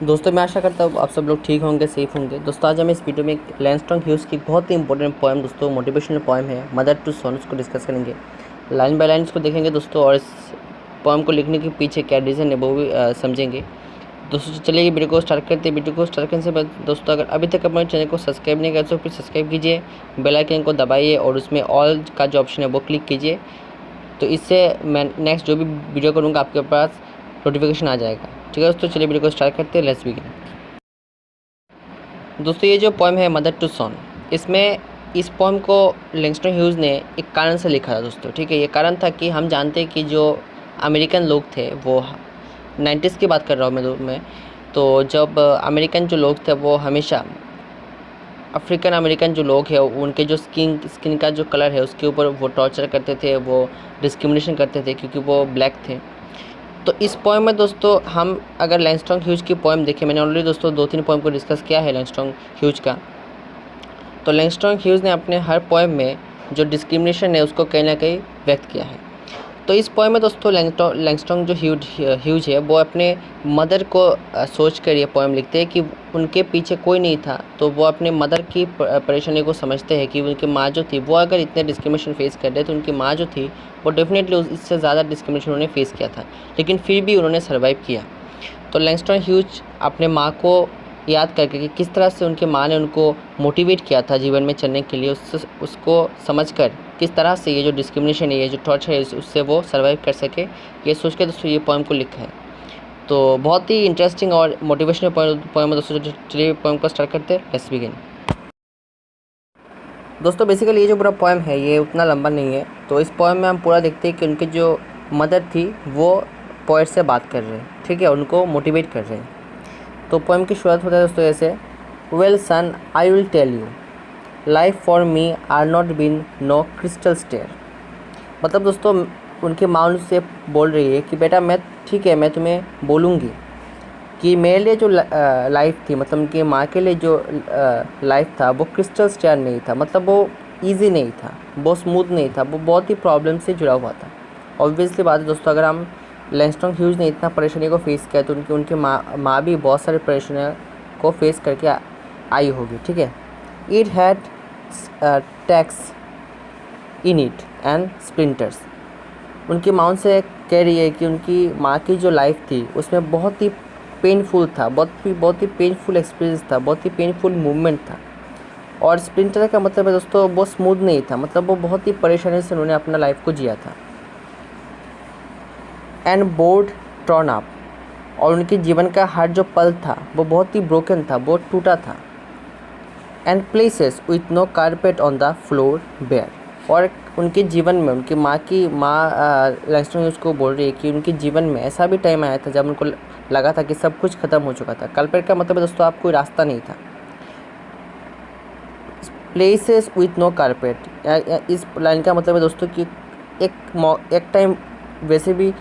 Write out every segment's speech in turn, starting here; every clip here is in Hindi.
दोस्तों मैं आशा करता हूँ आप सब लोग ठीक होंगे, सेफ होंगे। दोस्तों आज हम इस वीडियो में लैंगस्ट्रॉम ह्यूज की बहुत ही इंपॉर्टेंट पोएम दोस्तों मोटिवेशनल पोएम है मदर टू सन, उसको डिस्कस करेंगे। लाइन बाय लाइन इसको देखेंगे दोस्तों, और इस पोएम को लिखने के पीछे क्या रीज़न है वो भी समझेंगे। दोस्तों चलिए वीडियो को स्टार्ट करते हैं। वीडियो को स्टार्ट करने से पहले दोस्तों अगर अभी तक अपने चैनल को सब्सक्राइब नहीं किया तो प्लीज़ सब्सक्राइब कीजिए, बेल आइकन को दबाइए और उसमें ऑल का जो ऑप्शन है वो क्लिक कीजिए। तो इससे मैं नेक्स्ट जो भी वीडियो करूँगा आपके पास नोटिफिकेशन आ जाएगा। ठीक है दोस्तों, चलिए वीडियो को स्टार्ट करते हैं। Let's begin. दोस्तों ये जो पोएम है मदर टू सन, इसमें इस पोएम को लैंगस्टन ह्यूज ने एक कारण से लिखा था दोस्तों। ठीक है, ये कारण था कि हम जानते हैं कि जो अमेरिकन लोग थे वो 90s की बात कर रहा हूँ मैं तो जब अमेरिकन जो लोग थे वो हमेशा अफ्रीकन अमेरिकन जो लोग हैं उनके जो स्किन का जो कलर है उसके ऊपर वो टॉर्चर करते थे, वो डिस्क्रिमिनेशन करते थे क्योंकि वो ब्लैक थे। तो इस पोएम में दोस्तों हम अगर लैंगस्ट्रॉम ह्यूज की पोएम देखें, मैंने ऑलरेडी दोस्तों 2-3 पोएम को डिस्कस किया है लैंगस्ट्रॉम ह्यूज का। तो लैंगस्ट्रॉम ह्यूज ने अपने हर पोएम में जो डिस्क्रिमिनेशन है उसको कहीं ना कहीं व्यक्त किया है। तो इस पोएम में दोस्तों लैंगस्ट्रॉम जो ह्यूज है वो अपने मदर को सोच कर ये पोएम लिखते हैं कि उनके पीछे कोई नहीं था, तो वो अपने मदर की परेशानी को समझते हैं कि उनकी माँ जो थी वो अगर इतने डिस्क्रिमिनेशन फेस कर रहे तो उनकी माँ जो थी वो डेफिनेटली इससे ज़्यादा डिस्क्रिमिनेशन उन्होंने फेस किया था, लेकिन फिर भी उन्होंने सर्वाइव किया। तो लैंगस्टन ह्यूज अपने माँ को याद करके कि किस तरह से उनकी माँ ने उनको मोटिवेट किया था जीवन में चलने के लिए, उसको समझकर किस तरह से ये जो डिस्क्रिमिनेशन है, ये जो टॉर्चर है, उससे वो सर्वाइव कर सके, ये सोच के दोस्तों ये पोएम को लिखा है। तो बहुत ही इंटरेस्टिंग और मोटिवेशनल पोएम है दोस्तों। चलिए पोएम को स्टार्ट करते हैं। Let's begin. दोस्तों बेसिकली ये जो पूरा पोएम है ये उतना लंबा नहीं है, तो इस पोएम में हम पूरा देखते हैं कि उनकी जो मदर थी वो पोएट से बात कर रहे हैं। ठीक है, उनको मोटिवेट कर रहे हैं। तो पोएम की शुरुआत होता है दोस्तों ऐसे, well son I will tell you life for me are not been no crystal stair. मतलब दोस्तों उनकी माँ उनसे बोल रही है कि बेटा मैं ठीक है, मैं तुम्हें बोलूँगी कि मेरे लिए जो लाइफ थी, मतलब उनकी माँ के लिए जो लाइफ था वो क्रिस्टल स्टेयर नहीं था, मतलब वो ईजी नहीं था, वो स्मूथ नहीं था, वो बहुत ही प्रॉब्लम से जुड़ा हुआ था। ऑब्वियसली बात है दोस्तों, अगर हम लैंगस्टन ह्यूज ने इतना परेशानी को फेस किया तो उनकी माँ भी बहुत सारी परेशानियों को फेस करके आई होगी। ठीक है, it had tax in it and splinters. उनकी माँ उनसे कह रही है कि उनकी माँ की जो लाइफ थी उसमें बहुत ही पेनफुल था, बहुत ही पेनफुल एक्सपीरियंस था, बहुत ही पेनफुल मूवमेंट था। और स्प्लिंटर का मतलब है दोस्तों वो स्मूथ नहीं था, मतलब वो बहुत ही परेशानी से उन्होंने अपना लाइफ को जिया था। एंड बोर्ड टर्न अप, और उनके जीवन का हर जो पल था वो बहुत ही ब्रोकन था, बहुत टूटा था। And places with no carpet on the floor bare, और उनके जीवन में उनकी माँ लैंगस्टन उसको बोल रही है कि उनके जीवन में ऐसा भी टाइम आया था जब उनको लगा था कि सब कुछ ख़त्म हो चुका था। कारपेट का मतलब है दोस्तों आप कोई रास्ता नहीं था। प्लेसेस विथ नो कारपेट, इस लाइन का मतलब है दोस्तों कि एक टाइम वैसे भी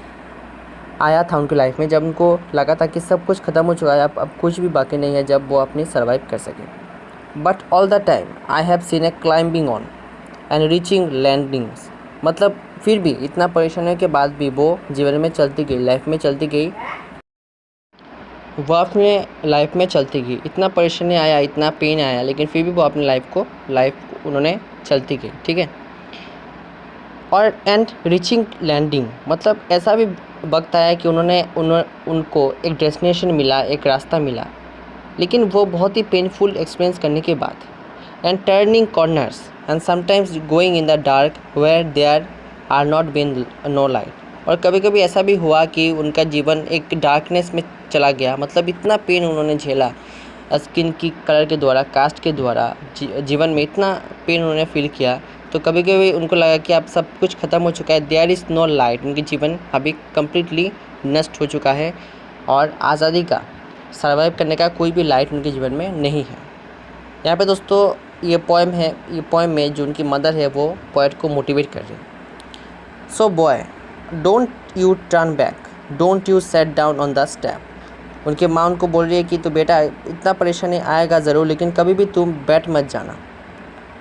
आया था उनकी लाइफ में जब उनको लगा था कि सब कुछ ख़त्म हो चुका है, अब कुछ भी बाकी नहीं है, जब वो अपनी सर्वाइव कर सके। But all the time I have seen A climbing on and reaching landings, मतलब फिर भी इतना परेशानियों के बाद भी वो जीवन में चलती गई, लाइफ में चलती गई, वो अपने लाइफ में चलती गई। इतना परेशानी आया, इतना पेन आया, लेकिन फिर भी वो अपनी लाइफ उन्होंने चलती गई। ठीक है, और एंड रीचिंग लैंडिंग, मतलब ऐसा भी वक्त आया कि उनको एक डेस्टिनेशन मिला, एक रास्ता मिला, लेकिन वो बहुत ही पेनफुल एक्सपीरियंस करने के बाद। And turning corners and sometimes going in the dark where there are not been no light, और कभी कभी ऐसा भी हुआ कि उनका जीवन एक डार्कनेस में चला गया, मतलब इतना पेन उन्होंने झेला स्किन की कलर के द्वारा, कास्ट के द्वारा, जीवन में इतना पेन उन्होंने फील किया। तो कभी कभी उनको लगा कि अब सब कुछ ख़त्म हो चुका है, देयर इज़ नो लाइट, उनकी जीवन अभी कम्प्लीटली नष्ट हो चुका है और आज़ादी का सर्वाइव करने का कोई भी लाइट उनके जीवन में नहीं है। यहाँ पे दोस्तों ये पोएम में जो उनकी मदर है वो पोएट को मोटिवेट कर रही है। सो boy don't U turn back, don't you set down on the step. उनकी माँ उनको बोल रही है कि तो बेटा इतना परेशानी आएगा ज़रूर, लेकिन कभी भी तुम बैठ मत जाना,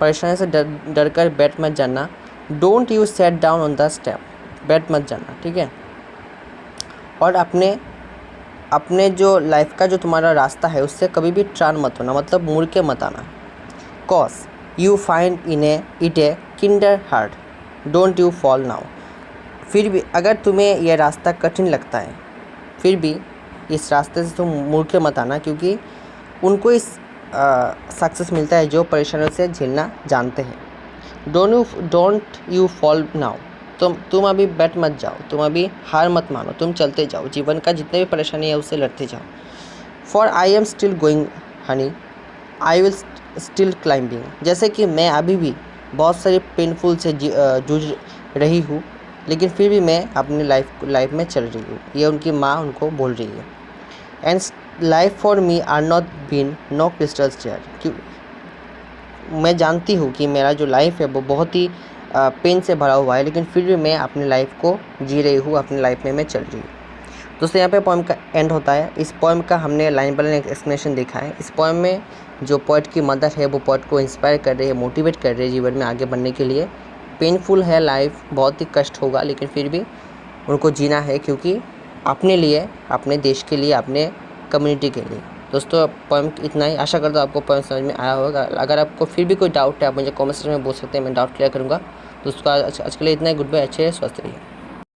परेशानी से डर कर बैठ मत जाना। Don't you set down on the step, बैठ मत जाना। ठीक है, और अपने अपने जो लाइफ का जो तुम्हारा रास्ता है उससे कभी भी टर्न मत होना, मतलब मुड़ के मत आना। Cause you find it A Kinder hard, don't you fall now. फिर भी अगर तुम्हें यह रास्ता कठिन लगता है, फिर भी इस रास्ते से तुम मुड़ के मत आना, क्योंकि उनको इस सक्सेस मिलता है जो परेशानियों से झेलना जानते हैं। डोंट यू फॉल नाउ, तुम अभी बैठ मत जाओ, तुम अभी हार मत मानो, तुम चलते जाओ, जीवन का जितने भी परेशानी है उससे लड़ते जाओ। For I am still going Honey, I will still climbing. जैसे कि मैं अभी भी बहुत सारी पेनफुल से जूझ रही हूँ, लेकिन फिर भी मैं अपनी लाइफ में चल रही हूँ, ये उनकी माँ उनको बोल रही है। And life for me are not been no crystal stair, क्यों मैं जानती हूँ कि मेरा जो लाइफ है वो बहुत ही पेन से भरा हुआ है, लेकिन फिर भी मैं अपनी लाइफ को जी रही हूँ, अपनी लाइफ में मैं चल रही हूँ। दोस्तों यहाँ पे पोएम का एंड होता है। इस पोएम का हमने लाइन बाय लाइन एक्सप्लेनेशन देखा है। इस पोएम में जो पोएट की मदर है वो पोएट को इंस्पायर कर रही है, मोटिवेट कर रही है जीवन में आगे बढ़ने के लिए। पेनफुल है लाइफ, बहुत ही कष्ट होगा, लेकिन फिर भी उनको जीना है, क्योंकि अपने लिए, अपने देश के लिए, अपने कम्युनिटी के लिए। दोस्तों पोएम इतना ही, आशा करता हूँ आपको पोएम समझ में आया होगा। अगर आपको फिर भी कोई डाउट है आप मुझे कमेंट सेक्शन में बोल सकते हैं, मैं डाउट क्लियर करूँगा। दोस्तों आज के लिए इतना ही। गुड बाय, अच्छे स्वस्थ रहिए।